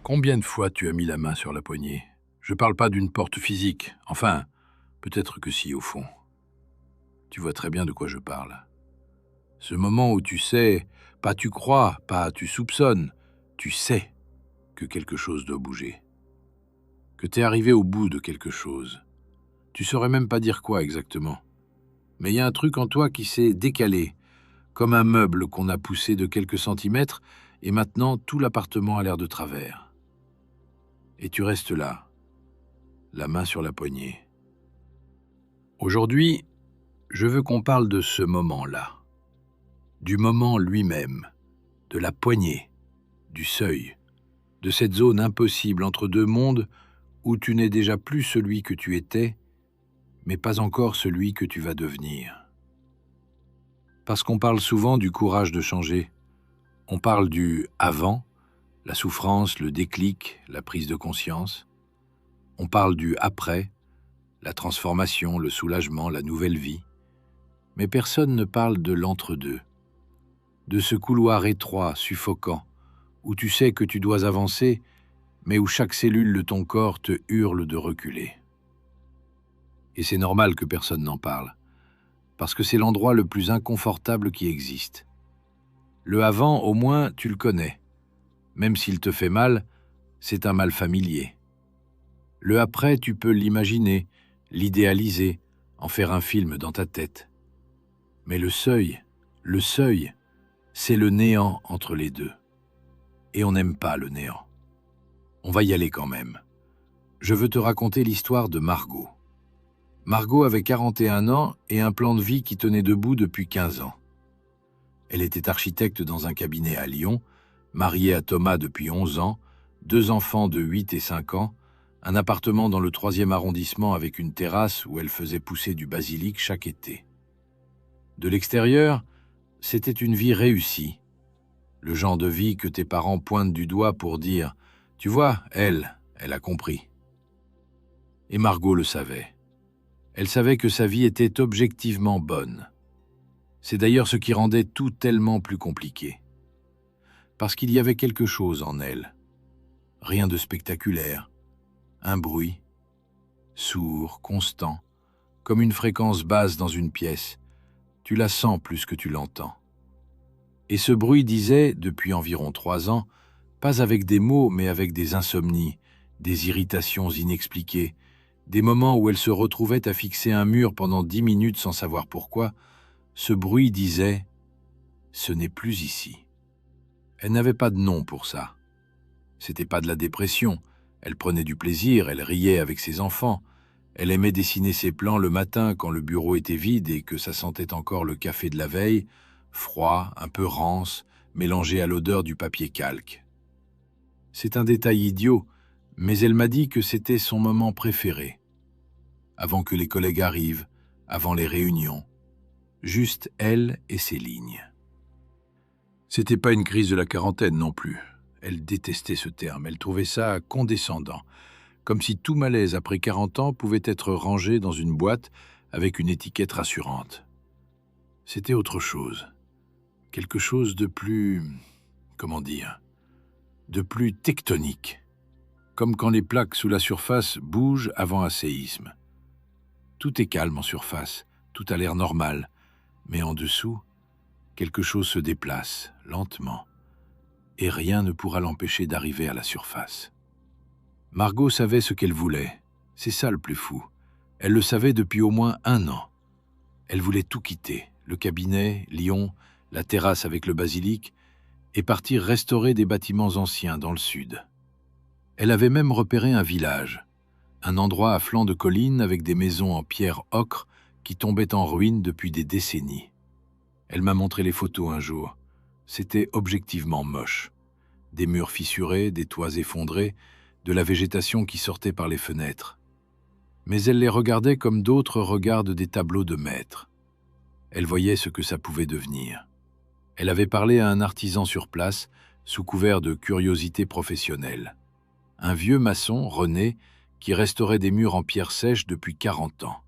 Combien de fois tu as mis la main sur la poignée? Je parle pas d'une porte physique. Enfin, peut-être que si, au fond. Tu vois très bien de quoi je parle. Ce moment où tu sais, pas tu crois, pas tu soupçonnes, tu sais que quelque chose doit bouger. Que t'es arrivé au bout de quelque chose. Tu saurais même pas dire quoi exactement. Mais il y a un truc en toi qui s'est décalé, comme un meuble qu'on a poussé de quelques centimètres, et maintenant tout l'appartement a l'air de travers. Et tu restes là, la main sur la poignée. Aujourd'hui, je veux qu'on parle de ce moment-là, du moment lui-même, de la poignée, du seuil, de cette zone impossible entre deux mondes où tu n'es déjà plus celui que tu étais, mais pas encore celui que tu vas devenir. Parce qu'on parle souvent du courage de changer. On parle du avant, la souffrance, le déclic, la prise de conscience. On parle du après, la transformation, le soulagement, la nouvelle vie. Mais personne ne parle de l'entre-deux, de ce couloir étroit, suffocant, où tu sais que tu dois avancer, mais où chaque cellule de ton corps te hurle de reculer. Et c'est normal que personne n'en parle, parce que c'est l'endroit le plus inconfortable qui existe. Le avant, au moins, tu le connais. Même s'il te fait mal, c'est un mal familier. Le après, tu peux l'imaginer, l'idéaliser, en faire un film dans ta tête. Mais le seuil, c'est le néant entre les deux. Et on n'aime pas le néant. On va y aller quand même. Je veux te raconter l'histoire de Margot. Margot avait 41 ans et un plan de vie qui tenait debout depuis 15 ans. Elle était architecte dans un cabinet à Lyon, mariée à Thomas depuis 11 ans, 2 enfants de 8 et 5 ans, un appartement dans le 3e arrondissement avec une terrasse où elle faisait pousser du basilic chaque été. De l'extérieur, c'était une vie réussie. Le genre de vie que tes parents pointent du doigt pour dire « Tu vois, elle a compris ». Et Margot le savait. Elle savait que sa vie était objectivement bonne. C'est d'ailleurs ce qui rendait tout tellement plus compliqué. Parce qu'il y avait quelque chose en elle. Rien de spectaculaire. Un bruit, sourd, constant, comme une fréquence basse dans une pièce. Tu la sens plus que tu l'entends. Et ce bruit disait, depuis environ 3 ans, pas avec des mots, mais avec des insomnies, des irritations inexpliquées, des moments où elle se retrouvait à fixer un mur pendant 10 minutes sans savoir pourquoi, ce bruit disait « Ce n'est plus ici ». Elle n'avait pas de nom pour ça. C'était pas de la dépression. Elle prenait du plaisir, elle riait avec ses enfants. Elle aimait dessiner ses plans le matin quand le bureau était vide et que ça sentait encore le café de la veille, froid, un peu rance, mélangé à l'odeur du papier calque. C'est un détail idiot, mais elle m'a dit que c'était son moment préféré. Avant que les collègues arrivent, avant les réunions. Juste elle et ses lignes. C'était pas une crise de la quarantaine non plus. Elle détestait ce terme, elle trouvait ça condescendant, comme si tout malaise après 40 ans pouvait être rangé dans une boîte avec une étiquette rassurante. C'était autre chose, quelque chose de plus, comment dire, de plus tectonique, comme quand les plaques sous la surface bougent avant un séisme. Tout est calme en surface, tout a l'air normal, mais en dessous, quelque chose se déplace, lentement, et rien ne pourra l'empêcher d'arriver à la surface. Margot savait ce qu'elle voulait, c'est ça le plus fou. Elle le savait depuis au moins 1 an. Elle voulait tout quitter, le cabinet, Lyon, la terrasse avec le basilic, et partir restaurer des bâtiments anciens dans le sud. Elle avait même repéré un village, un endroit à flanc de colline avec des maisons en pierre ocre qui tombaient en ruine depuis des décennies. Elle m'a montré les photos un jour. C'était objectivement moche. Des murs fissurés, des toits effondrés, de la végétation qui sortait par les fenêtres. Mais elle les regardait comme d'autres regardent des tableaux de maître. Elle voyait ce que ça pouvait devenir. Elle avait parlé à un artisan sur place, sous couvert de curiosité professionnelle. Un vieux maçon, René, qui restaurait des murs en pierre sèche depuis 40 ans.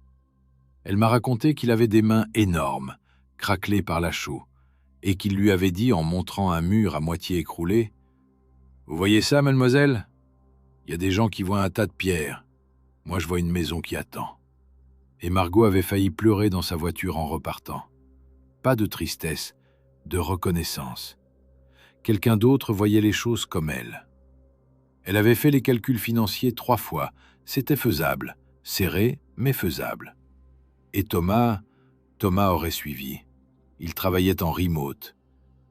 Elle m'a raconté qu'il avait des mains énormes, craquelées par la chaux, et qu'il lui avait dit en montrant un mur à moitié écroulé Vous voyez ça, mademoiselle? Il y a des gens qui voient un tas de pierres. Moi, je vois une maison qui attend. » Et Margot avait failli pleurer dans sa voiture en repartant. Pas de tristesse, de reconnaissance. Quelqu'un d'autre voyait les choses comme elle. Elle avait fait les calculs financiers 3 fois. C'était faisable, serré, mais faisable. Et Thomas aurait suivi. Il travaillait en remote.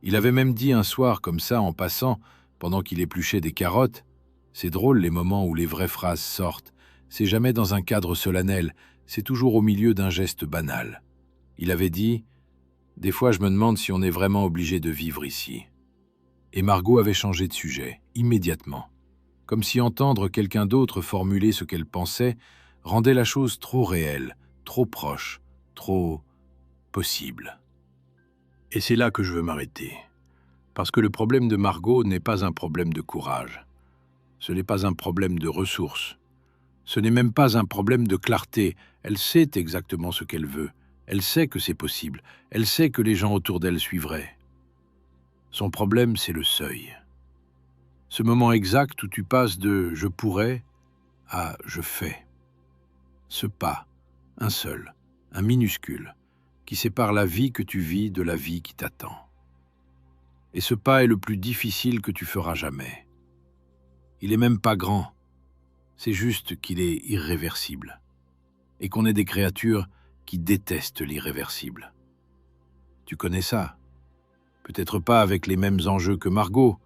Il avait même dit un soir comme ça en passant, pendant qu'il épluchait des carottes, « C'est drôle les moments où les vraies phrases sortent. C'est jamais dans un cadre solennel, c'est toujours au milieu d'un geste banal. » Il avait dit, « Des fois je me demande si on est vraiment obligé de vivre ici. » Et Margot avait changé de sujet, immédiatement. Comme si entendre quelqu'un d'autre formuler ce qu'elle pensait rendait la chose trop réelle, trop proche, trop possible. Et c'est là que je veux m'arrêter. Parce que le problème de Margot n'est pas un problème de courage. Ce n'est pas un problème de ressources. Ce n'est même pas un problème de clarté. Elle sait exactement ce qu'elle veut. Elle sait que c'est possible. Elle sait que les gens autour d'elle suivraient. Son problème, c'est le seuil. Ce moment exact où tu passes de « je pourrais » à « je fais ». Ce pas, un seul, un minuscule, qui sépare la vie que tu vis de la vie qui t'attend. Et ce pas est le plus difficile que tu feras jamais. Il est même pas grand, c'est juste qu'il est irréversible, et qu'on est des créatures qui détestent l'irréversible. Tu connais ça? Peut-être pas avec les mêmes enjeux que Margot.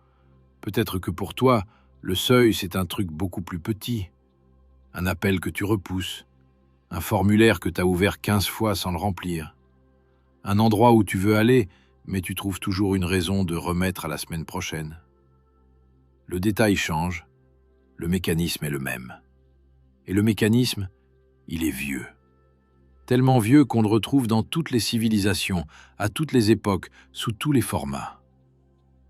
Peut-être que pour toi, le seuil, c'est un truc beaucoup plus petit. Un appel que tu repousses. Un formulaire que tu as ouvert 15 fois sans le remplir. Un endroit où tu veux aller, mais tu trouves toujours une raison de remettre à la semaine prochaine. Le détail change, le mécanisme est le même. Et le mécanisme, il est vieux. Tellement vieux qu'on le retrouve dans toutes les civilisations, à toutes les époques, sous tous les formats.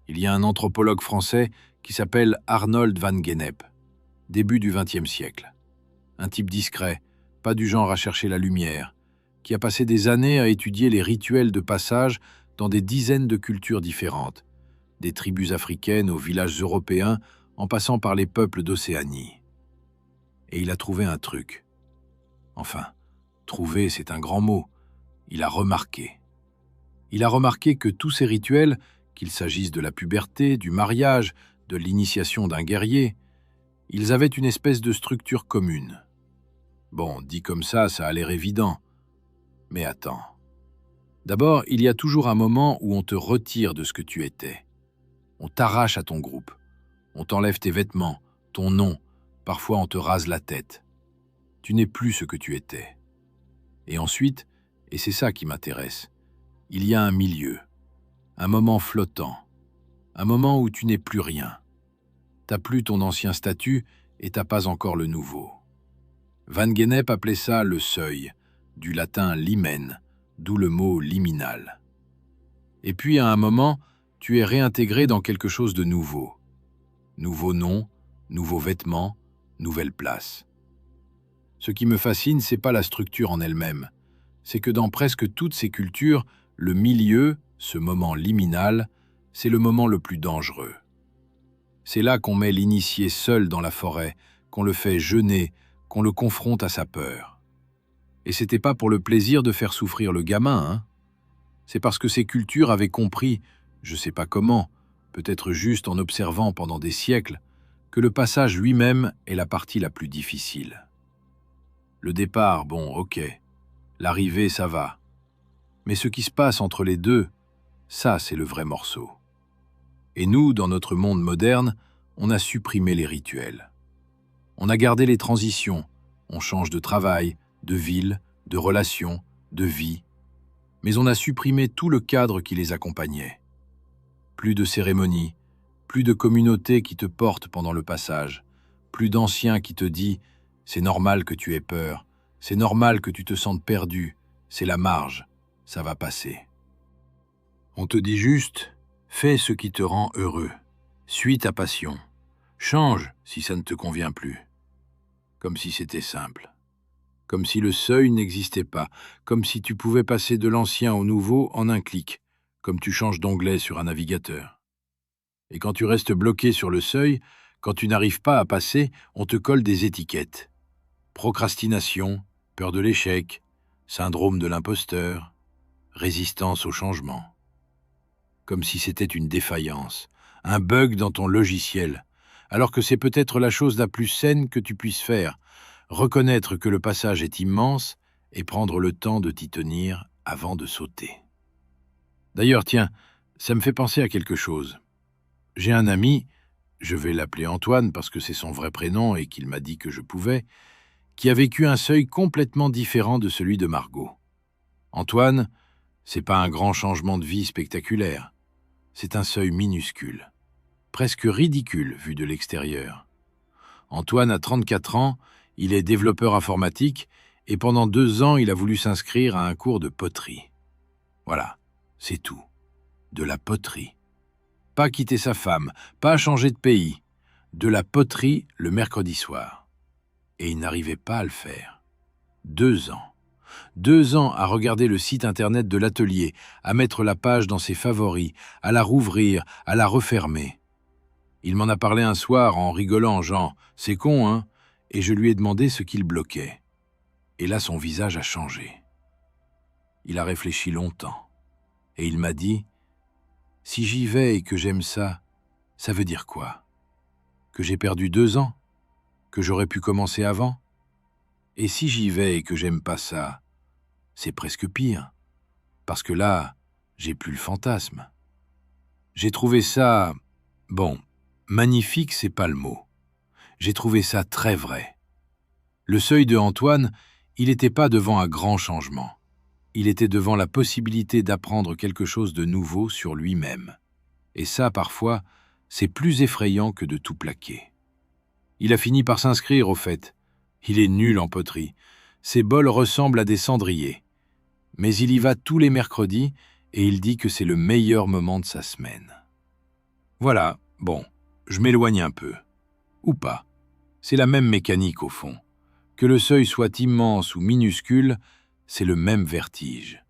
Il y a un anthropologue français qui s'appelle Arnold van Gennep, début du XXe siècle. Un type discret, pas du genre à chercher la lumière, qui a passé des années à étudier les rituels de passage dans des dizaines de cultures différentes, des tribus africaines aux villages européens, en passant par les peuples d'Océanie. Et il a trouvé un truc. Enfin, trouver, c'est un grand mot. Il a remarqué. Il a remarqué que tous ces rituels, qu'il s'agisse de la puberté, du mariage, de l'initiation d'un guerrier, ils avaient une espèce de structure commune. Bon, dit comme ça a l'air évident. Mais attends. D'abord, il y a toujours un moment où on te retire de ce que tu étais. On t'arrache à ton groupe. On t'enlève tes vêtements, ton nom. Parfois, on te rase la tête. Tu n'es plus ce que tu étais. Et ensuite, et c'est ça qui m'intéresse, il y a un milieu, un moment flottant, un moment où tu n'es plus rien. T'as plus ton ancien statut et t'as pas encore le nouveau. Van Gennep appelait ça le seuil, du latin limen, d'où le mot liminal. Et puis à un moment, tu es réintégré dans quelque chose de nouveau. Nouveau nom, nouveaux vêtements, nouvelle place. Ce qui me fascine, c'est pas la structure en elle-même, c'est que dans presque toutes ces cultures, le milieu, ce moment liminal, c'est le moment le plus dangereux. C'est là qu'on met l'initié seul dans la forêt, qu'on le fait jeûner, qu'on le confronte à sa peur. Et c'était pas pour le plaisir de faire souffrir le gamin, hein. C'est parce que ces cultures avaient compris, je sais pas comment, peut-être juste en observant pendant des siècles, que le passage lui-même est la partie la plus difficile. Le départ, bon, ok. L'arrivée, ça va. Mais ce qui se passe entre les deux, ça, c'est le vrai morceau. Et nous, dans notre monde moderne, on a supprimé les rituels. On a gardé les transitions. On change de travail, de ville, de relation, de vie. Mais on a supprimé tout le cadre qui les accompagnait. Plus de cérémonies, plus de communauté qui te porte pendant le passage, plus d'anciens qui te dit « c'est normal que tu aies peur, c'est normal que tu te sentes perdu, c'est la marge, ça va passer ». On te dit juste « fais ce qui te rend heureux, suis ta passion, change si ça ne te convient plus ». Comme si c'était simple. Comme si le seuil n'existait pas, comme si tu pouvais passer de l'ancien au nouveau en un clic, comme tu changes d'onglet sur un navigateur. Et quand tu restes bloqué sur le seuil, quand tu n'arrives pas à passer, on te colle des étiquettes. Procrastination, peur de l'échec, syndrome de l'imposteur, résistance au changement. Comme si c'était une défaillance, un bug dans ton logiciel, alors que c'est peut-être la chose la plus saine que tu puisses faire, reconnaître que le passage est immense et prendre le temps de t'y tenir avant de sauter. D'ailleurs, tiens, ça me fait penser à quelque chose. J'ai un ami, je vais l'appeler Antoine parce que c'est son vrai prénom et qu'il m'a dit que je pouvais, qui a vécu un seuil complètement différent de celui de Margot. Antoine, c'est pas un grand changement de vie spectaculaire. C'est un seuil minuscule, presque ridicule vu de l'extérieur. Antoine a 34 ans, il est développeur informatique et pendant 2 ans, il a voulu s'inscrire à un cours de poterie. Voilà, c'est tout. De la poterie. Pas quitter sa femme, pas changer de pays. De la poterie le mercredi soir. Et il n'arrivait pas à le faire. 2 ans. 2 ans à regarder le site internet de l'atelier, à mettre la page dans ses favoris, à la rouvrir, à la refermer. Il m'en a parlé un soir en rigolant, genre « c'est con, hein ?» et je lui ai demandé ce qu'il bloquait. Et là, son visage a changé. Il a réfléchi longtemps. Et il m'a dit « Si j'y vais et que j'aime ça, ça veut dire quoi? Que j'ai perdu 2 ans? Que j'aurais pu commencer avant? Et si j'y vais et que j'aime pas ça, c'est presque pire. Parce que là, j'ai plus le fantasme. » J'ai trouvé ça... Bon, magnifique, c'est pas le mot. J'ai trouvé ça très vrai. Le seuil de Antoine, il n'était pas devant un grand changement. Il était devant la possibilité d'apprendre quelque chose de nouveau sur lui-même. Et ça, parfois, c'est plus effrayant que de tout plaquer. Il a fini par s'inscrire, au fait. Il est nul en poterie. Ses bols ressemblent à des cendriers. Mais il y va tous les mercredis et il dit que c'est le meilleur moment de sa semaine. Voilà, bon, je m'éloigne un peu. Ou pas. C'est la même mécanique au fond. Que le seuil soit immense ou minuscule, c'est le même vertige.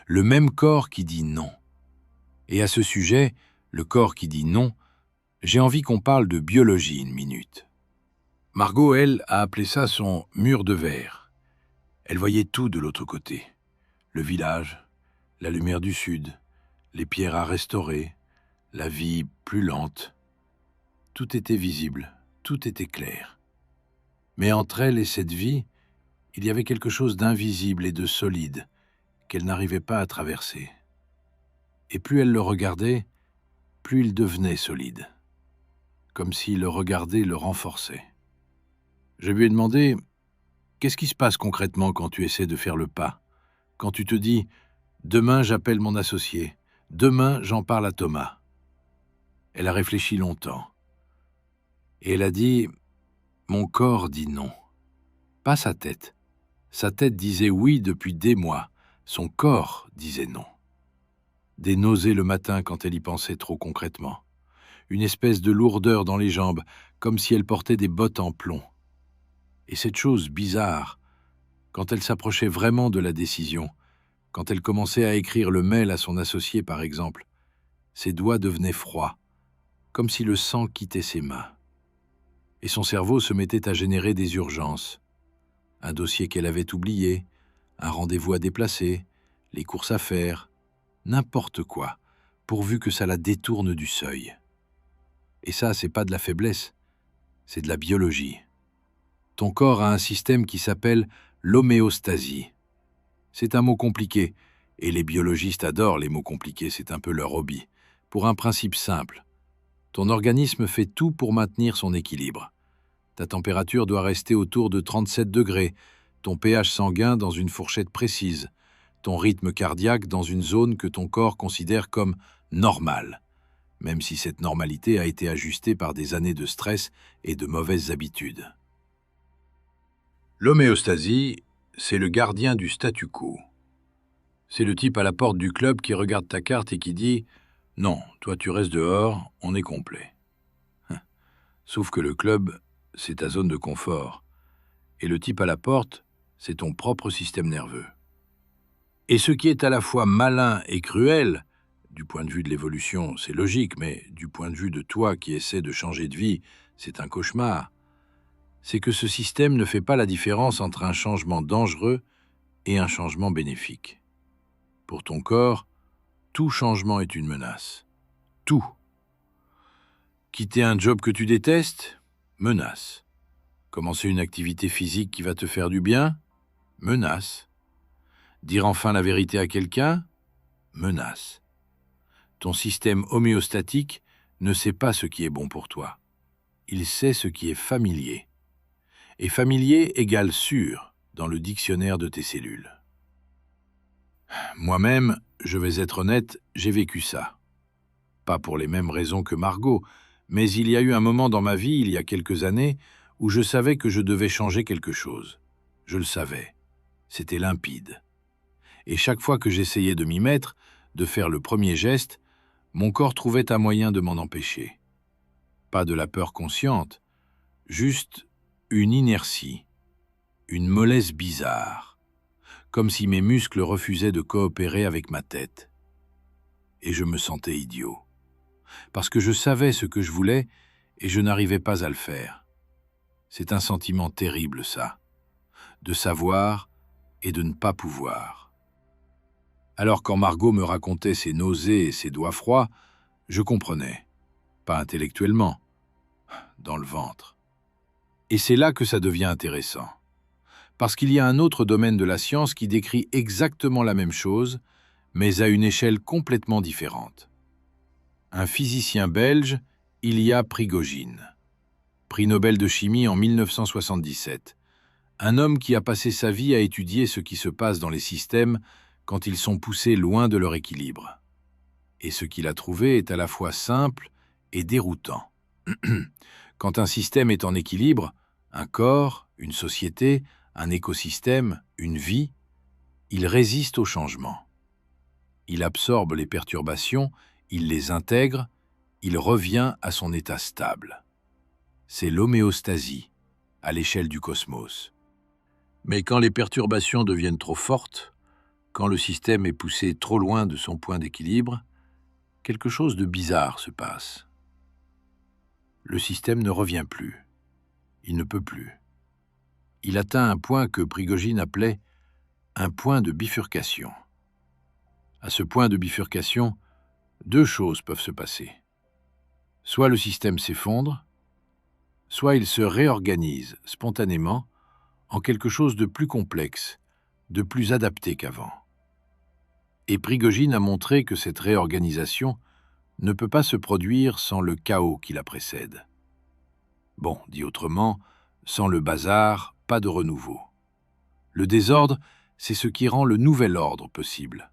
Le même corps qui dit non. Et à ce sujet, le corps qui dit non, j'ai envie qu'on parle de biologie une minute. Margot, elle, a appelé ça son mur de verre. Elle voyait tout de l'autre côté. Le village, la lumière du sud, les pierres à restaurer, la vie plus lente. Tout était visible, tout était clair. Mais entre elle et cette vie, il y avait quelque chose d'invisible et de solide qu'elle n'arrivait pas à traverser. Et plus elle le regardait, plus il devenait solide, comme si le regarder le renforçait. Je lui ai demandé « Qu'est-ce qui se passe concrètement quand tu essaies de faire le pas? Quand tu te dis « Demain, j'appelle mon associé. Demain, j'en parle à Thomas. » Elle a réfléchi longtemps. Et elle a dit « Mon corps dit non. » Pas sa tête. Sa tête disait oui depuis des mois. Son corps disait non. Des nausées le matin quand elle y pensait trop concrètement. Une espèce de lourdeur dans les jambes, comme si elle portait des bottes en plomb. Et cette chose bizarre, quand elle s'approchait vraiment de la décision, quand elle commençait à écrire le mail à son associé par exemple, ses doigts devenaient froids, comme si le sang quittait ses mains. Et son cerveau se mettait à générer des urgences. Un dossier qu'elle avait oublié, un rendez-vous à déplacer, les courses à faire, n'importe quoi, pourvu que ça la détourne du seuil. Et ça, c'est pas de la faiblesse, c'est de la biologie. Ton corps a un système qui s'appelle l'homéostasie. C'est un mot compliqué, et les biologistes adorent les mots compliqués, c'est un peu leur hobby. Pour un principe simple, ton organisme fait tout pour maintenir son équilibre. Ta température doit rester autour de 37 degrés, ton pH sanguin dans une fourchette précise, ton rythme cardiaque dans une zone que ton corps considère comme normale, même si cette normalité a été ajustée par des années de stress et de mauvaises habitudes. L'homéostasie, c'est le gardien du statu quo. C'est le type à la porte du club qui regarde ta carte et qui dit « Non, toi tu restes dehors, on est complet. » Sauf que le club, c'est ta zone de confort. Et le type à la porte, c'est ton propre système nerveux. Et ce qui est à la fois malin et cruel, Du point de vue de l'évolution, c'est logique, mais du point de vue de toi qui essaies de changer de vie, c'est un cauchemar. C'est que ce système ne fait pas la différence entre un changement dangereux et un changement bénéfique. Pour ton corps, tout changement est une menace. Tout. Quitter un job que tu détestes? Menace. Commencer une activité physique qui va te faire du bien? Menace. Dire enfin la vérité à quelqu'un? Menace. Ton système homéostatique ne sait pas ce qui est bon pour toi. Il sait ce qui est familier. Et familier égale sûr dans le dictionnaire de tes cellules. Moi-même, je vais être honnête, j'ai vécu ça. Pas pour les mêmes raisons que Margot, mais il y a eu un moment dans ma vie, il y a quelques années, où je savais que je devais changer quelque chose. Je le savais. C'était limpide. Et chaque fois que j'essayais de m'y mettre, de faire le premier geste, mon corps trouvait un moyen de m'en empêcher. Pas de la peur consciente, juste une inertie, une mollesse bizarre, comme si mes muscles refusaient de coopérer avec ma tête. Et je me sentais idiot, parce que je savais ce que je voulais et je n'arrivais pas à le faire. C'est un sentiment terrible, ça, de savoir et de ne pas pouvoir. Alors quand Margot me racontait ses nausées et ses doigts froids, je comprenais, pas intellectuellement, dans le ventre. Et c'est là que ça devient intéressant. Parce qu'il y a un autre domaine de la science qui décrit exactement la même chose, mais à une échelle complètement différente. Un physicien belge, Ilya Prigogine. Prix Nobel de chimie en 1977. Un homme qui a passé sa vie à étudier ce qui se passe dans les systèmes quand ils sont poussés loin de leur équilibre. Et ce qu'il a trouvé est à la fois simple et déroutant. Quand un système est en équilibre, un corps, une société, un écosystème, une vie, il résiste au changement. Il absorbe les perturbations, il les intègre, il revient à son état stable. C'est l'homéostasie, à l'échelle du cosmos. Mais quand les perturbations deviennent trop fortes, quand le système est poussé trop loin de son point d'équilibre, quelque chose de bizarre se passe. Le système ne revient plus. Il ne peut plus. Il atteint un point que Prigogine appelait un point de bifurcation. À ce point de bifurcation, deux choses peuvent se passer. Soit le système s'effondre, soit il se réorganise spontanément en quelque chose de plus complexe, de plus adapté qu'avant. Et Prigogine a montré que cette réorganisation ne peut pas se produire sans le chaos qui la précède. Bon, dit autrement, sans le bazar, pas de renouveau. Le désordre, c'est ce qui rend le nouvel ordre possible.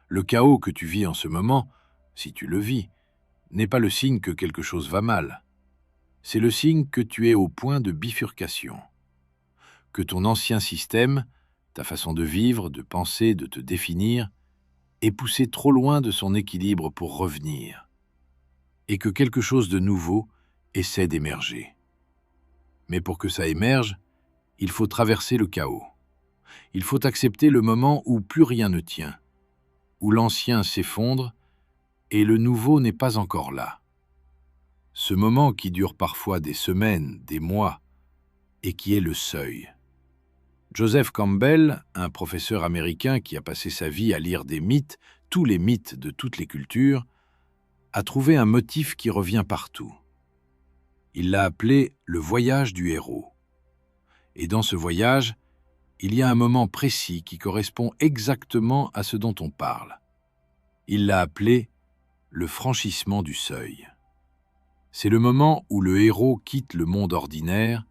Le chaos que tu vis en ce moment, si tu le vis, n'est pas le signe que quelque chose va mal. C'est le signe que tu es au point de bifurcation. Que ton ancien système, ta façon de vivre, de penser, de te définir, est poussé trop loin de son équilibre pour revenir. Et que quelque chose de nouveau essaie d'émerger. Mais pour que ça émerge, il faut traverser le chaos. Il faut accepter le moment où plus rien ne tient, où l'ancien s'effondre et le nouveau n'est pas encore là. Ce moment qui dure parfois des semaines, des mois, et qui est le seuil. Joseph Campbell, un professeur américain qui a passé sa vie à lire des mythes, tous les mythes de toutes les cultures, a trouvé un motif qui revient partout. Il l'a appelé le voyage du héros. Et dans ce voyage, il y a un moment précis qui correspond exactement à ce dont on parle. Il l'a appelé le franchissement du seuil. C'est le moment où le héros quitte le monde ordinaire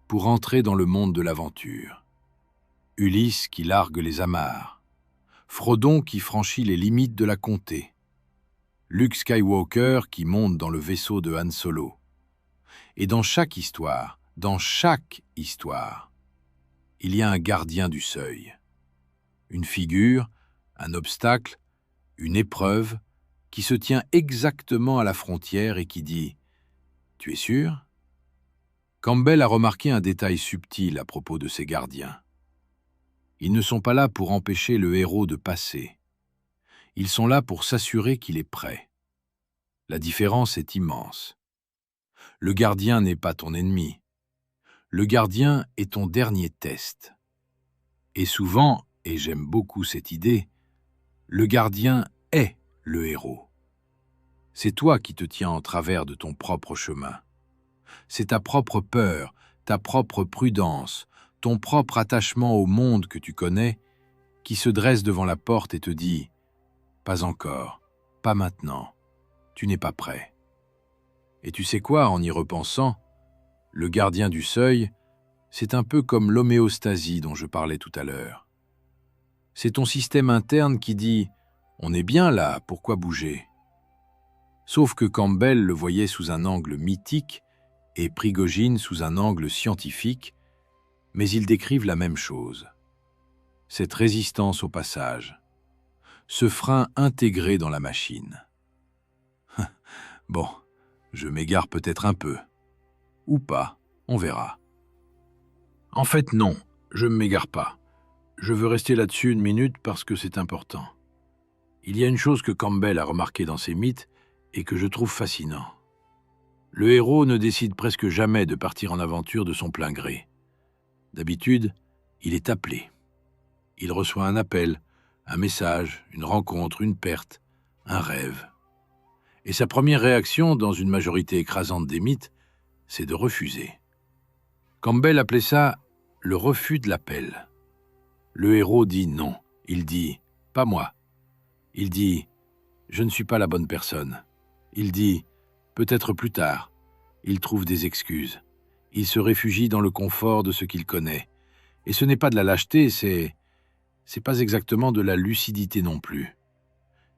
pour entrer dans le monde de l'aventure. Ulysse qui largue les amarres, Frodon qui franchit les limites de la comté, Luke Skywalker qui monte dans le vaisseau de Han Solo. Et dans chaque histoire, il y a un gardien du seuil. Une figure, un obstacle, une épreuve qui se tient exactement à la frontière et qui dit « Tu es sûr ?» Campbell a remarqué un détail subtil à propos de ces gardiens. Ils ne sont pas là pour empêcher le héros de passer. Ils sont là pour s'assurer qu'il est prêt. La différence est immense. Le gardien n'est pas ton ennemi. Le gardien est ton dernier test. Et souvent, et j'aime beaucoup cette idée, le gardien est le héros. C'est toi qui te tiens en travers de ton propre chemin. C'est ta propre peur, ta propre prudence, ton propre attachement au monde que tu connais, qui se dresse devant la porte et te dit « Pas encore, pas maintenant, tu n'es pas prêt ». Et tu sais quoi, en y repensant, le gardien du seuil, c'est un peu comme l'homéostasie dont je parlais tout à l'heure. C'est ton système interne qui dit « On est bien là, pourquoi bouger ?» Sauf que Campbell le voyait sous un angle mythique et Prigogine sous un angle scientifique, mais ils décrivent la même chose. Cette résistance au passage, ce frein intégré dans la machine. Bon, je m'égare peut-être un peu. Ou pas, on verra. En fait, non, je ne m'égare pas. Je veux rester là-dessus une minute parce que c'est important. Il y a une chose que Campbell a remarquée dans ses mythes et que je trouve fascinant. Le héros ne décide presque jamais de partir en aventure de son plein gré. D'habitude, il est appelé. Il reçoit un appel, un message, une rencontre, une perte, un rêve. Et sa première réaction, dans une majorité écrasante des mythes, c'est de refuser. Campbell appelait ça « le refus de l'appel ». Le héros dit non. Il dit « pas moi ». Il dit « je ne suis pas la bonne personne ». Il dit « peut-être plus tard ». Il trouve des excuses. Il se réfugie dans le confort de ce qu'il connaît. Et ce n'est pas de la lâcheté, c'est pas exactement de la lucidité non plus.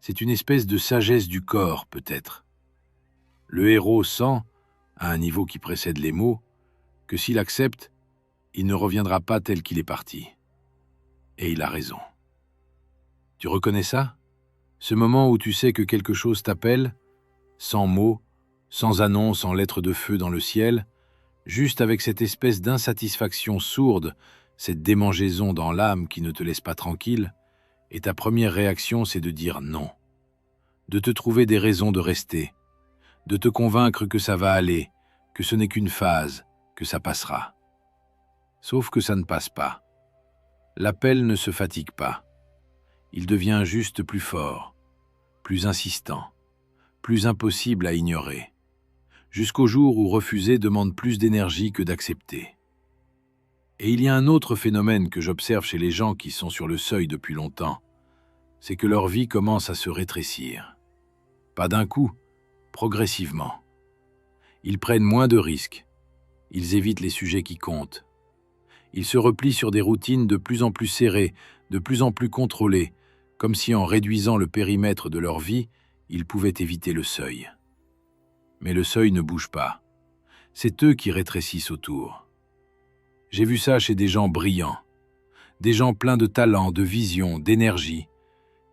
C'est une espèce de sagesse du corps, peut-être. Le héros sent, à un niveau qui précède les mots, que s'il accepte, il ne reviendra pas tel qu'il est parti. Et il a raison. Tu reconnais ça? Ce moment où tu sais que quelque chose t'appelle, sans mots, sans annonce en lettres de feu dans le ciel, juste avec cette espèce d'insatisfaction sourde, cette démangeaison dans l'âme qui ne te laisse pas tranquille, et ta première réaction, c'est de dire non, de te trouver des raisons de rester, de te convaincre que ça va aller, que ce n'est qu'une phase, que ça passera. Sauf que ça ne passe pas. L'appel ne se fatigue pas. Il devient juste plus fort, plus insistant, plus impossible à ignorer, jusqu'au jour où refuser demande plus d'énergie que d'accepter. Et il y a un autre phénomène que j'observe chez les gens qui sont sur le seuil depuis longtemps, c'est que leur vie commence à se rétrécir. Pas d'un coup, progressivement. Ils prennent moins de risques, ils évitent les sujets qui comptent. Ils se replient sur des routines de plus en plus serrées, de plus en plus contrôlées, comme si en réduisant le périmètre de leur vie, ils pouvaient éviter le seuil. Mais le seuil ne bouge pas. C'est eux qui rétrécissent autour. J'ai vu ça chez des gens brillants, des gens pleins de talent, de vision, d'énergie,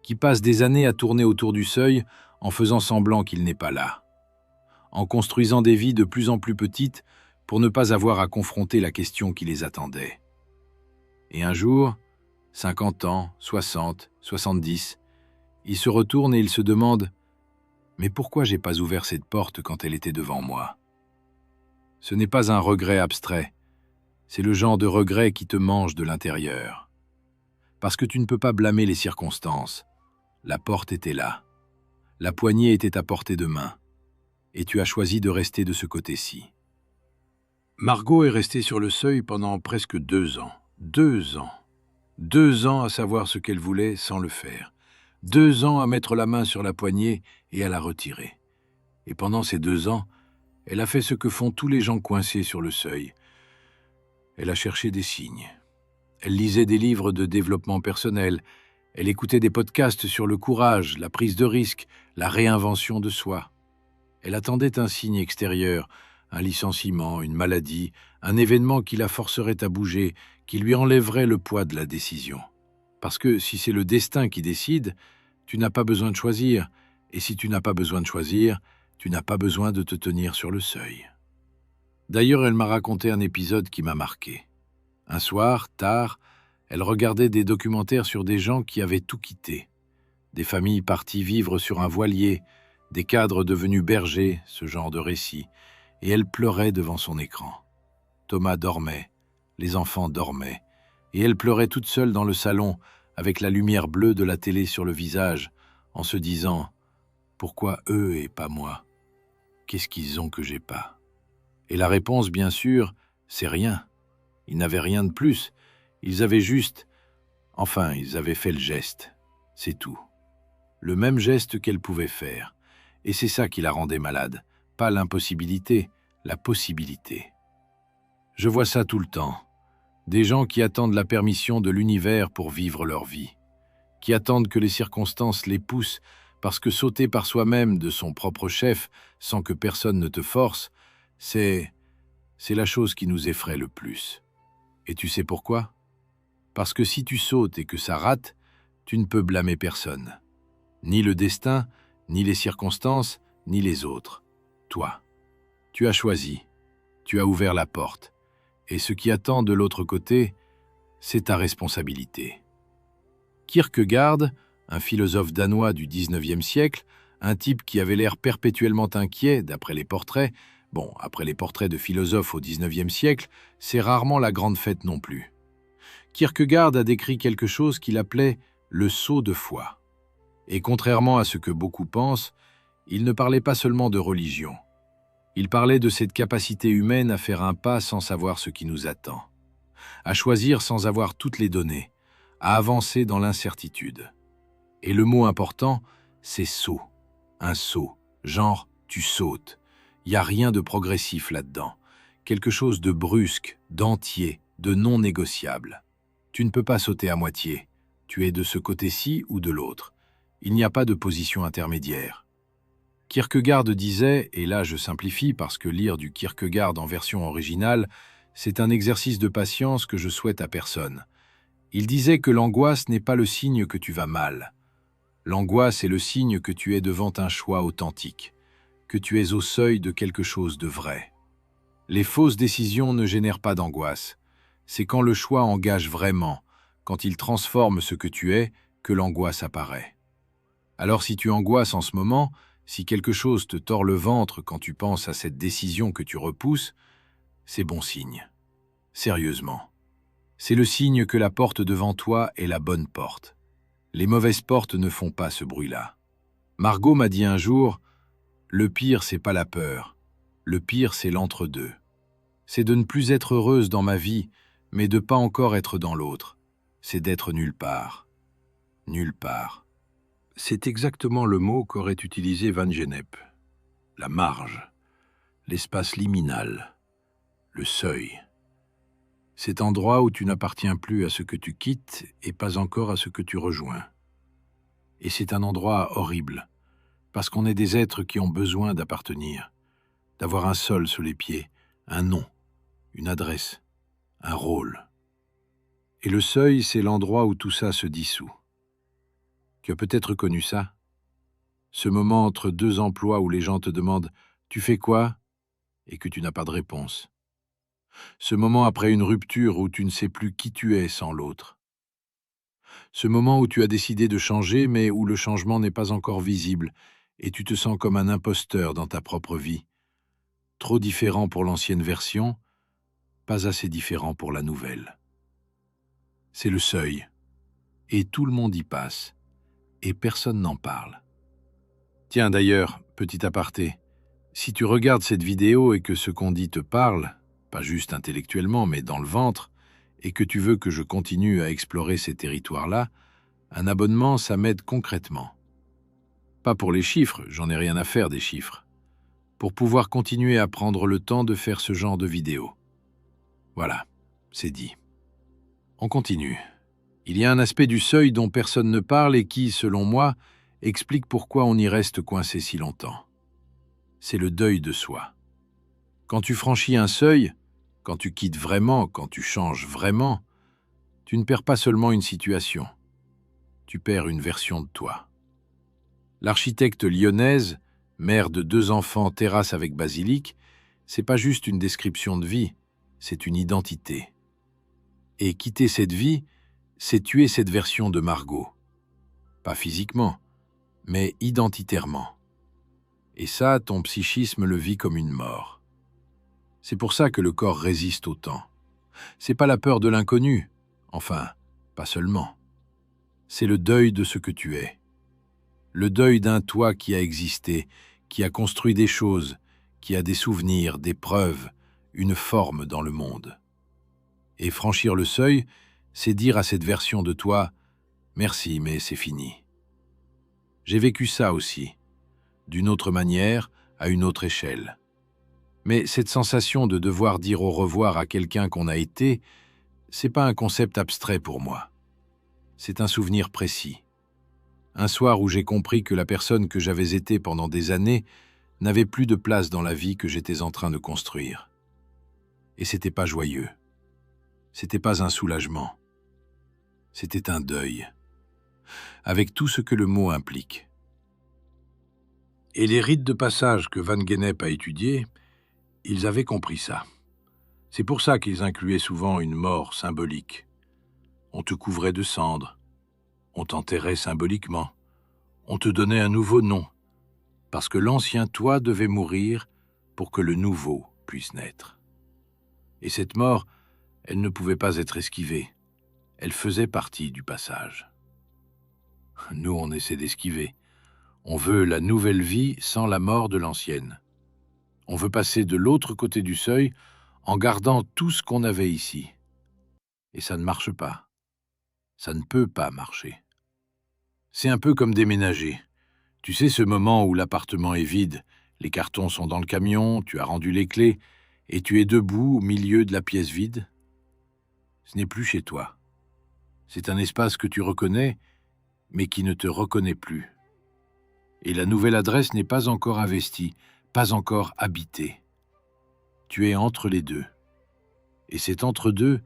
qui passent des années à tourner autour du seuil en faisant semblant qu'il n'est pas là, en construisant des vies de plus en plus petites pour ne pas avoir à confronter la question qui les attendait. Et un jour, 50 ans, 60, 70, ils se retournent et ils se demandent « Mais pourquoi j'ai pas ouvert cette porte quand elle était devant moi ?» Ce n'est pas un regret abstrait, c'est le genre de regret qui te mange de l'intérieur. Parce que tu ne peux pas blâmer les circonstances. La porte était là. La poignée était à portée de main. Et tu as choisi de rester de ce côté-ci. Margot est restée sur le seuil pendant presque 2 ans. 2 ans. 2 ans à savoir ce qu'elle voulait sans le faire. 2 ans à mettre la main sur la poignée et à la retirer. Et pendant ces 2 ans, elle a fait ce que font tous les gens coincés sur le seuil. Elle a cherché des signes. Elle lisait des livres de développement personnel. Elle écoutait des podcasts sur le courage, la prise de risque, la réinvention de soi. Elle attendait un signe extérieur, un licenciement, une maladie, un événement qui la forcerait à bouger, qui lui enlèverait le poids de la décision. Parce que si c'est le destin qui décide, tu n'as pas besoin de choisir. Et si tu n'as pas besoin de choisir, tu n'as pas besoin de te tenir sur le seuil. D'ailleurs, elle m'a raconté un épisode qui m'a marqué. Un soir, tard, elle regardait des documentaires sur des gens qui avaient tout quitté. des familles parties vivre sur un voilier, des cadres devenus bergers, ce genre de récit, et elle pleurait devant son écran. Thomas dormait, les enfants dormaient, et elle pleurait toute seule dans le salon, avec la lumière bleue de la télé sur le visage, en se disant « Pourquoi eux et pas moi? Qu'est-ce qu'ils ont que j'ai pas ?» Et la réponse, bien sûr, c'est rien. Ils n'avaient rien de plus. Ils avaient juste... Enfin, ils avaient fait le geste. C'est tout. Le même geste qu'elle pouvait faire. Et c'est ça qui la rendait malade. Pas l'impossibilité, la possibilité. Je vois ça tout le temps. Des gens qui attendent la permission de l'univers pour vivre leur vie. Qui attendent que les circonstances les poussent parce que sauter par soi-même de son propre chef sans que personne ne te force, c'est la chose qui nous effraie le plus. Et tu sais pourquoi? Parce que si tu sautes et que ça rate, tu ne peux blâmer personne. Ni le destin, ni les circonstances, ni les autres. Toi. Tu as choisi. Tu as ouvert la porte. Et ce qui attend de l'autre côté, c'est ta responsabilité. Kierkegaard, un philosophe danois du XIXe siècle, un type qui avait l'air perpétuellement inquiet, d'après les portraits, bon, après les portraits de philosophes au XIXe siècle, c'est rarement la grande fête non plus. Kierkegaard a décrit quelque chose qu'il appelait le saut de foi. Et contrairement à ce que beaucoup pensent, il ne parlait pas seulement de religion. Il parlait de cette capacité humaine à faire un pas sans savoir ce qui nous attend, à choisir sans avoir toutes les données, à avancer dans l'incertitude. Et le mot important, c'est saut. Un saut, genre tu sautes. Il n'y a rien de progressif là-dedans. Quelque chose de brusque, d'entier, de non négociable. Tu ne peux pas sauter à moitié. Tu es de ce côté-ci ou de l'autre. Il n'y a pas de position intermédiaire. Kierkegaard disait, et là je simplifie parce que lire du Kierkegaard en version originale, c'est un exercice de patience que je souhaite à personne. Il disait que l'angoisse n'est pas le signe que tu vas mal. L'angoisse est le signe que tu es devant un choix authentique, que tu es au seuil de quelque chose de vrai. Les fausses décisions ne génèrent pas d'angoisse. C'est quand le choix engage vraiment, quand il transforme ce que tu es, que l'angoisse apparaît. Alors si tu angoisses en ce moment, si quelque chose te tord le ventre quand tu penses à cette décision que tu repousses, c'est bon signe. Sérieusement. C'est le signe que la porte devant toi est la bonne porte. Les mauvaises portes ne font pas ce bruit-là. Margot m'a dit un jour, « Le pire, c'est pas la peur. Le pire, c'est l'entre-deux. C'est de ne plus être heureuse dans ma vie, mais de pas encore être dans l'autre. C'est d'être nulle part. Nulle part. » C'est exactement le mot qu'aurait utilisé Van Gennep. La marge, l'espace liminal, le seuil. Cet endroit où tu n'appartiens plus à ce que tu quittes et pas encore à ce que tu rejoins. Et c'est un endroit horrible, parce qu'on est des êtres qui ont besoin d'appartenir, d'avoir un sol sous les pieds, un nom, une adresse, un rôle. Et le seuil, c'est l'endroit où tout ça se dissout. Tu as peut-être connu ça. Ce moment entre deux emplois où les gens te demandent « Tu fais quoi ?» et que tu n'as pas de réponse. Ce moment après une rupture où tu ne sais plus qui tu es sans l'autre. Ce moment où tu as décidé de changer mais où le changement n'est pas encore visible et tu te sens comme un imposteur dans ta propre vie. Trop différent pour l'ancienne version, pas assez différent pour la nouvelle. C'est le seuil. Et tout le monde y passe. Et personne n'en parle. Tiens d'ailleurs, petit aparté, si tu regardes cette vidéo et que ce qu'on dit te parle, pas juste intellectuellement mais dans le ventre, et que tu veux que je continue à explorer ces territoires-là, un abonnement, ça m'aide concrètement. Pas pour les chiffres, j'en ai rien à faire des chiffres. Pour pouvoir continuer à prendre le temps de faire ce genre de vidéos. Voilà, c'est dit. On continue. Il y a un aspect du seuil dont personne ne parle et qui, selon moi, explique pourquoi on y reste coincé si longtemps. C'est le deuil de soi. Quand tu franchis un seuil, quand tu quittes vraiment, quand tu changes vraiment, tu ne perds pas seulement une situation, tu perds une version de toi. L'architecte lyonnaise, mère de 2 enfants terrasse avec basilic, c'est pas juste une description de vie, c'est une identité. Et quitter cette vie, c'est tuer cette version de Margot. Pas physiquement, mais identitairement. Et ça, ton psychisme le vit comme une mort. C'est pour ça que le corps résiste autant. C'est pas la peur de l'inconnu, enfin, pas seulement. C'est le deuil de ce que tu es. Le deuil d'un toi qui a existé, qui a construit des choses, qui a des souvenirs, des preuves, une forme dans le monde. Et franchir le seuil, c'est dire à cette version de toi « Merci, mais c'est fini ». J'ai vécu ça aussi, d'une autre manière, à une autre échelle. Mais cette sensation de devoir dire au revoir à quelqu'un qu'on a été, c'est pas un concept abstrait pour moi. C'est un souvenir précis. Un soir où j'ai compris que la personne que j'avais été pendant des années n'avait plus de place dans la vie que j'étais en train de construire. Et c'était pas joyeux. C'était pas un soulagement. C'était un deuil. Avec tout ce que le mot implique. Et les rites de passage que Van Gennep a étudiés, ils avaient compris ça. C'est pour ça qu'ils incluaient souvent une mort symbolique. On te couvrait de cendres, on t'enterrait symboliquement, on te donnait un nouveau nom, parce que l'ancien toi devait mourir pour que le nouveau puisse naître. Et cette mort, elle ne pouvait pas être esquivée. Elle faisait partie du passage. Nous, on essaie d'esquiver. On veut la nouvelle vie sans la mort de l'ancienne. On veut passer de l'autre côté du seuil en gardant tout ce qu'on avait ici. Et ça ne marche pas. Ça ne peut pas marcher. C'est un peu comme déménager. Tu sais, ce moment où l'appartement est vide, les cartons sont dans le camion, tu as rendu les clés, et tu es debout au milieu de la pièce vide? Ce n'est plus chez toi. C'est un espace que tu reconnais, mais qui ne te reconnaît plus. Et la nouvelle adresse n'est pas encore investie, pas encore habitée. Tu es entre les deux. Et cet entre-deux,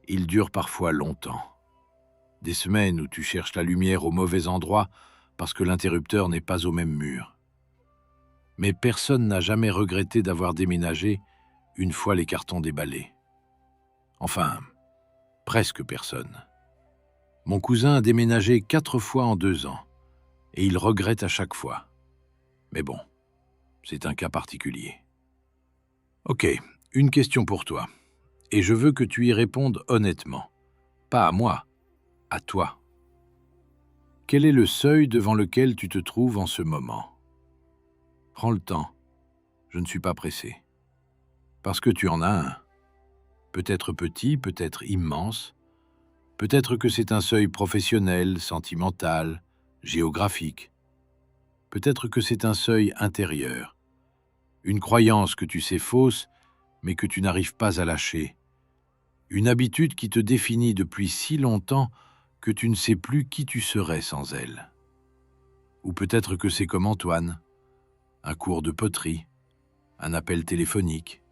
il dure parfois longtemps. Des semaines où tu cherches la lumière au mauvais endroit parce que l'interrupteur n'est pas au même mur. Mais personne n'a jamais regretté d'avoir déménagé une fois les cartons déballés. Enfin, presque personne. Mon cousin a déménagé 4 fois en 2 ans, et il regrette à chaque fois. Mais bon, c'est un cas particulier. Ok, une question pour toi, et je veux que tu y répondes honnêtement. Pas à moi, à toi. Quel est le seuil devant lequel tu te trouves en ce moment? Prends le temps, je ne suis pas pressé. Parce que tu en as un. Peut-être petit, peut-être immense. Peut-être que c'est un seuil professionnel, sentimental, géographique. Peut-être que c'est un seuil intérieur. Une croyance que tu sais fausse, mais que tu n'arrives pas à lâcher. Une habitude qui te définit depuis si longtemps que tu ne sais plus qui tu serais sans elle. Ou peut-être que c'est comme Antoine, un cours de poterie, un appel téléphonique,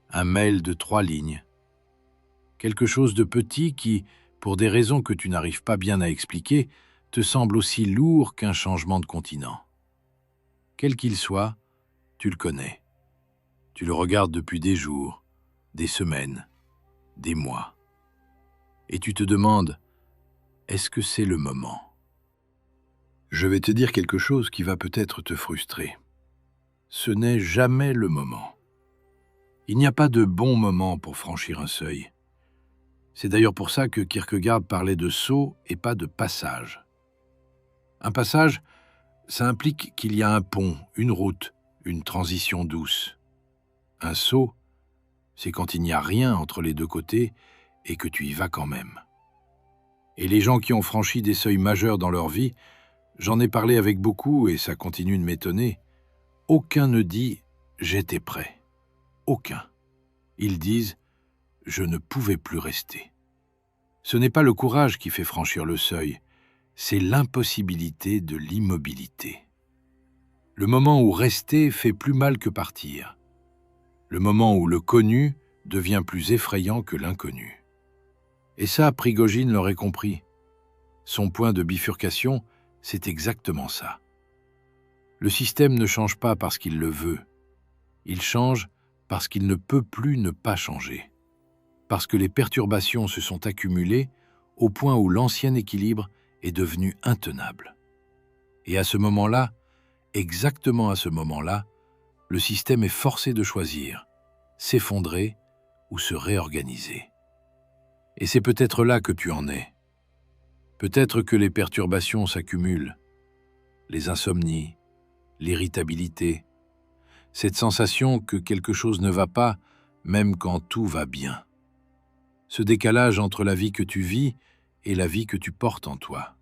un mail de 3 lignes. Quelque chose de petit qui, pour des raisons que tu n'arrives pas bien à expliquer, te semble aussi lourd qu'un changement de continent. Quel qu'il soit, tu le connais. Tu le regardes depuis des jours, des semaines, des mois. Et tu te demandes, est-ce que c'est le moment? Je vais te dire quelque chose qui va peut-être te frustrer. Ce n'est jamais le moment. Il n'y a pas de bon moment pour franchir un seuil. C'est d'ailleurs pour ça que Kierkegaard parlait de saut et pas de passage. Un passage, ça implique qu'il y a un pont, une route, une transition douce. Un saut, c'est quand il n'y a rien entre les deux côtés et que tu y vas quand même. Et les gens qui ont franchi des seuils majeurs dans leur vie, j'en ai parlé avec beaucoup et ça continue de m'étonner, aucun ne dit « j'étais prêt ». Aucun. Ils disent « je ne pouvais plus rester ». Ce n'est pas le courage qui fait franchir le seuil, c'est l'impossibilité de l'immobilité. Le moment où rester fait plus mal que partir. Le moment où le connu devient plus effrayant que l'inconnu. Et ça, Prigogine l'aurait compris. Son point de bifurcation, c'est exactement ça. Le système ne change pas parce qu'il le veut. Il change parce qu'il ne peut plus ne pas changer. Parce que les perturbations se sont accumulées au point où l'ancien équilibre est devenu intenable. Et à ce moment-là, exactement à ce moment-là, le système est forcé de choisir, s'effondrer ou se réorganiser. Et c'est peut-être là que tu en es. Peut-être que les perturbations s'accumulent, les insomnies, l'irritabilité, cette sensation que quelque chose ne va pas, même quand tout va bien. Ce décalage entre la vie que tu vis et la vie que tu portes en toi.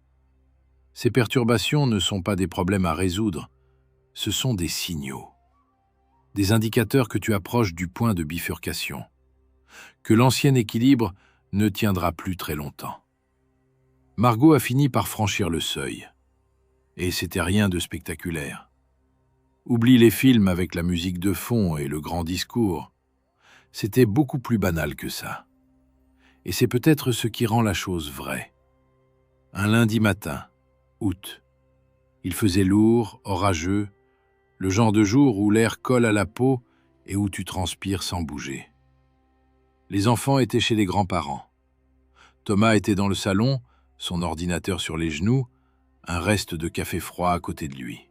Ces perturbations ne sont pas des problèmes à résoudre, ce sont des signaux, des indicateurs que tu approches du point de bifurcation, que l'ancien équilibre ne tiendra plus très longtemps. Margot a fini par franchir le seuil, et c'était rien de spectaculaire. Oublie les films avec la musique de fond et le grand discours. C'était beaucoup plus banal que ça. Et c'est peut-être ce qui rend la chose vraie. Un lundi matin, août. Il faisait lourd, orageux, le genre de jour où l'air colle à la peau et où tu transpires sans bouger. Les enfants étaient chez les grands-parents. Thomas était dans le salon, son ordinateur sur les genoux, un reste de café froid à côté de lui.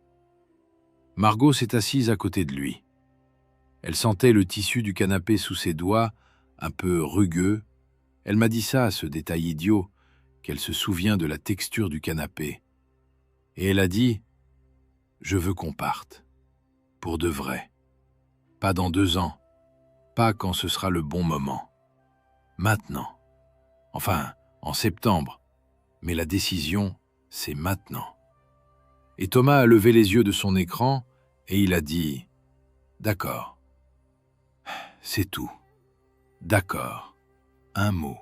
Margot s'est assise à côté de lui. Elle sentait le tissu du canapé sous ses doigts, un peu rugueux. Elle m'a dit ça, ce détail idiot, qu'elle se souvient de la texture du canapé. Et elle a dit « Je veux qu'on parte. Pour de vrai. Pas dans 2 ans. Pas quand ce sera le bon moment. Maintenant. Enfin, en septembre. Mais la décision, c'est maintenant. » Et Thomas a levé les yeux de son écran et il a dit « D'accord. » C'est tout. D'accord. Un mot.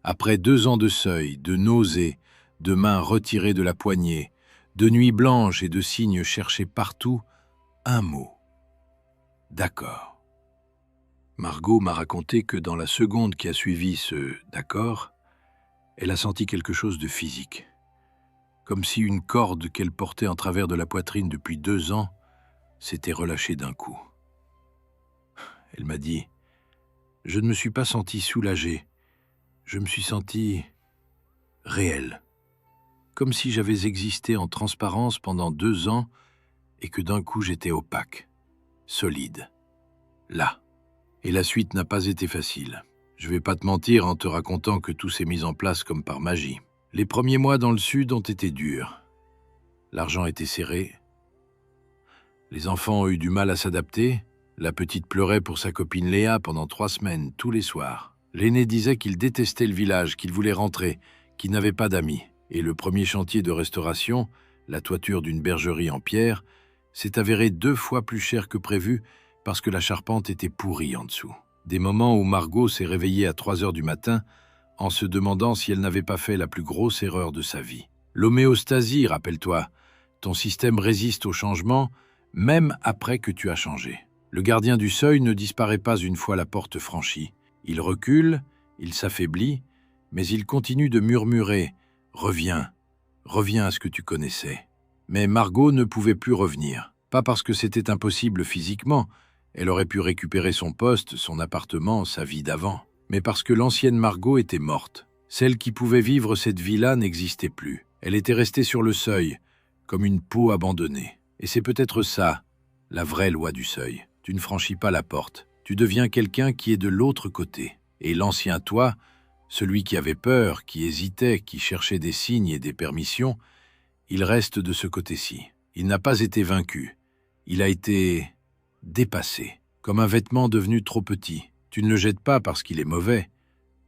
Après 2 ans de seuil, de nausées, de mains retirées de la poignée, de nuits blanches et de signes cherchés partout, un mot. D'accord. Margot m'a raconté que dans la seconde qui a suivi ce « d'accord », elle a senti quelque chose de physique. Comme si une corde qu'elle portait en travers de la poitrine depuis 2 ans s'était relâchée d'un coup. Elle m'a dit « Je ne me suis pas senti soulagé, je me suis senti réel, comme si j'avais existé en transparence pendant 2 ans et que d'un coup j'étais opaque, solide, là. Et la suite n'a pas été facile. Je vais pas te mentir en te racontant que tout s'est mis en place comme par magie. Les premiers mois dans le Sud ont été durs. L'argent était serré. Les enfants ont eu du mal à s'adapter. La petite pleurait pour sa copine Léa pendant 3 semaines, tous les soirs. L'aîné disait qu'il détestait le village, qu'il voulait rentrer, qu'il n'avait pas d'amis. Et le premier chantier de restauration, la toiture d'une bergerie en pierre, s'est avéré 2 fois plus cher que prévu parce que la charpente était pourrie en dessous. Des moments où Margot s'est réveillée à 3 heures du matin en se demandant si elle n'avait pas fait la plus grosse erreur de sa vie. L'homéostasie, rappelle-toi, ton système résiste au changement, même après que tu as changé. Le gardien du seuil ne disparaît pas une fois la porte franchie. Il recule, il s'affaiblit, mais il continue de murmurer « Reviens, reviens à ce que tu connaissais ». Mais Margot ne pouvait plus revenir. Pas parce que c'était impossible physiquement, elle aurait pu récupérer son poste, son appartement, sa vie d'avant. Mais parce que l'ancienne Margot était morte. Celle qui pouvait vivre cette vie-là n'existait plus. Elle était restée sur le seuil, comme une peau abandonnée. Et c'est peut-être ça, la vraie loi du seuil. Tu ne franchis pas la porte. Tu deviens quelqu'un qui est de l'autre côté. Et l'ancien toi, celui qui avait peur, qui hésitait, qui cherchait des signes et des permissions, il reste de ce côté-ci. Il n'a pas été vaincu. Il a été dépassé, comme un vêtement devenu trop petit. Tu ne le jettes pas parce qu'il est mauvais,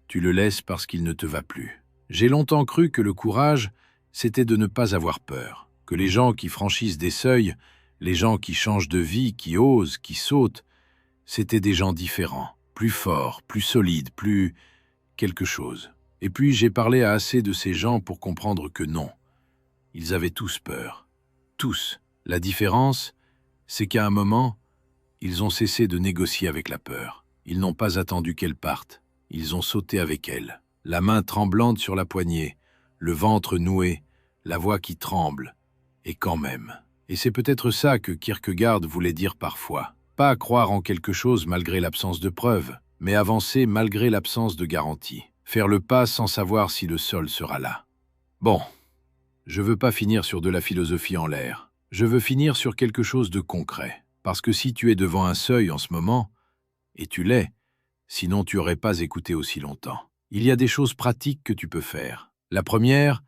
tu le laisses parce qu'il ne te va plus. J'ai longtemps cru que le courage, c'était de ne pas avoir peur, que les gens qui franchissent des seuils, les gens qui changent de vie, qui osent, qui sautent, c'étaient des gens différents, plus forts, plus solides, plus quelque chose. Et puis j'ai parlé à assez de ces gens pour comprendre que non. Ils avaient tous peur. Tous. La différence, c'est qu'à un moment, ils ont cessé de négocier avec la peur. Ils n'ont pas attendu qu'elle parte. Ils ont sauté avec elle. La main tremblante sur la poignée, le ventre noué, la voix qui tremble. Et quand même. Et c'est peut-être ça que Kierkegaard voulait dire parfois. Pas croire en quelque chose malgré l'absence de preuves, mais avancer malgré l'absence de garantie. Faire le pas sans savoir si le sol sera là. Bon, Je veux pas finir sur de la philosophie en l'air. Je veux finir sur quelque chose de concret. Parce que si tu es devant un seuil en ce moment, et tu l'es, sinon tu n'aurais pas écouté aussi longtemps. Il y a des choses pratiques que tu peux faire. La première,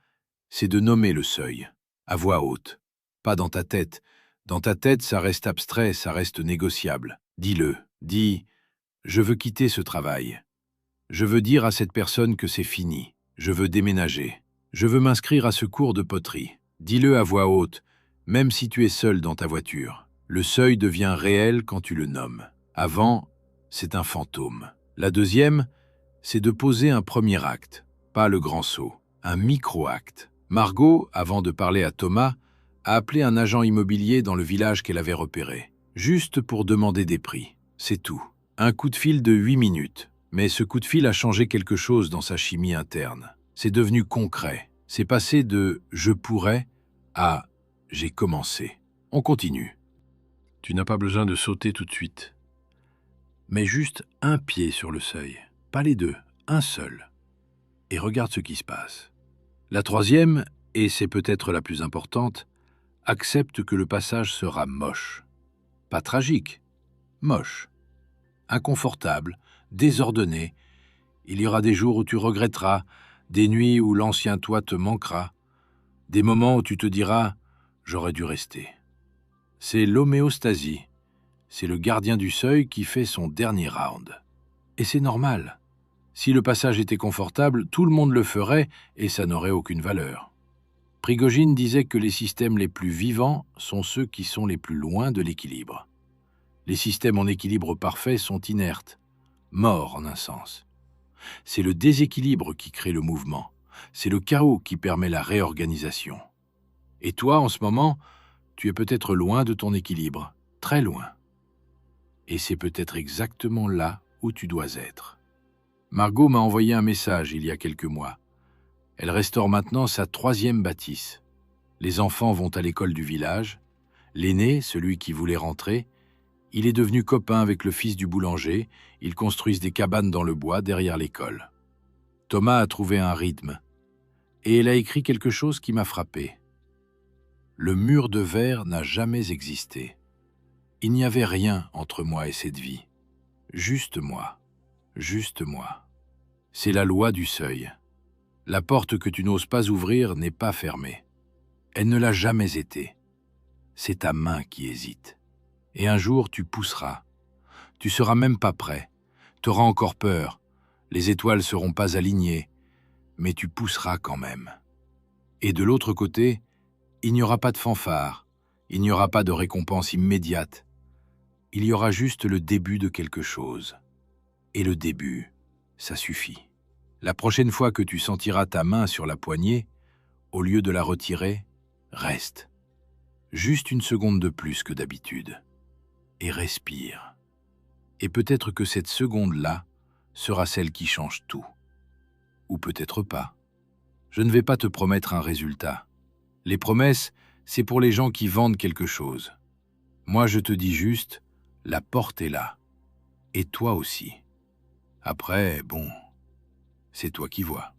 c'est de nommer le seuil, à voix haute. Pas dans ta tête. Dans ta tête, ça reste abstrait, ça reste négociable. Dis-le. Dis « Je veux quitter ce travail. Je veux dire à cette personne que c'est fini. Je veux déménager. Je veux m'inscrire à ce cours de poterie. » Dis-le à voix haute, même si tu es seul dans ta voiture. Le seuil devient réel quand tu le nommes. Avant, c'est un fantôme. La deuxième, c'est de poser un premier acte, pas le grand saut, un micro-acte. Margot, avant de parler à Thomas, a appelé un agent immobilier dans le village qu'elle avait repéré, juste pour demander des prix. C'est tout. Un coup de fil de 8 minutes. Mais ce coup de fil a changé quelque chose dans sa chimie interne. C'est devenu concret. C'est passé de « je pourrais » à « j'ai commencé ». On continue. Tu n'as pas besoin de sauter tout de suite. Mets juste un pied sur le seuil, pas les deux, un seul. Et regarde ce qui se passe. La troisième, et c'est peut-être la plus importante, accepte que le passage sera moche. Pas tragique, moche. Inconfortable, désordonné. Il y aura des jours où tu regretteras, des nuits où l'ancien toi te manquera, des moments où tu te diras « j'aurais dû rester ». C'est l'homéostasie. C'est le gardien du seuil qui fait son dernier round. Et c'est normal. Si le passage était confortable, tout le monde le ferait et ça n'aurait aucune valeur. Prigogine disait que les systèmes les plus vivants sont ceux qui sont les plus loin de l'équilibre. Les systèmes en équilibre parfait sont inertes, morts en un sens. C'est le déséquilibre qui crée le mouvement. C'est le chaos qui permet la réorganisation. Et toi, en ce moment, tu es peut-être loin de ton équilibre, très loin. Et c'est peut-être exactement là où tu dois être. Margot m'a envoyé un message il y a quelques mois. Elle restaure maintenant sa 3e bâtisse. Les enfants vont à l'école du village. L'aîné, celui qui voulait rentrer, il est devenu copain avec le fils du boulanger. Ils construisent des cabanes dans le bois derrière l'école. Thomas a trouvé un rythme. Et elle a écrit quelque chose qui m'a frappé. Le mur de verre n'a jamais existé. Il n'y avait rien entre moi et cette vie. Juste moi. Juste moi. C'est la loi du seuil. La porte que tu n'oses pas ouvrir n'est pas fermée. Elle ne l'a jamais été. C'est ta main qui hésite. Et un jour, tu pousseras. Tu seras même pas prêt. Tu auras encore peur. Les étoiles seront pas alignées. Mais tu pousseras quand même. Et de l'autre côté, il n'y aura pas de fanfare. Il n'y aura pas de récompense immédiate. Il y aura juste le début de quelque chose. Et le début, ça suffit. La prochaine fois que tu sentiras ta main sur la poignée, au lieu de la retirer, reste. Juste une seconde de plus que d'habitude. Et respire. Et peut-être que cette seconde-là sera celle qui change tout. Ou peut-être pas. Je ne vais pas te promettre un résultat. Les promesses, c'est pour les gens qui vendent quelque chose. Moi, je te dis juste, la porte est là. Et toi aussi. Après, bon, c'est toi qui vois.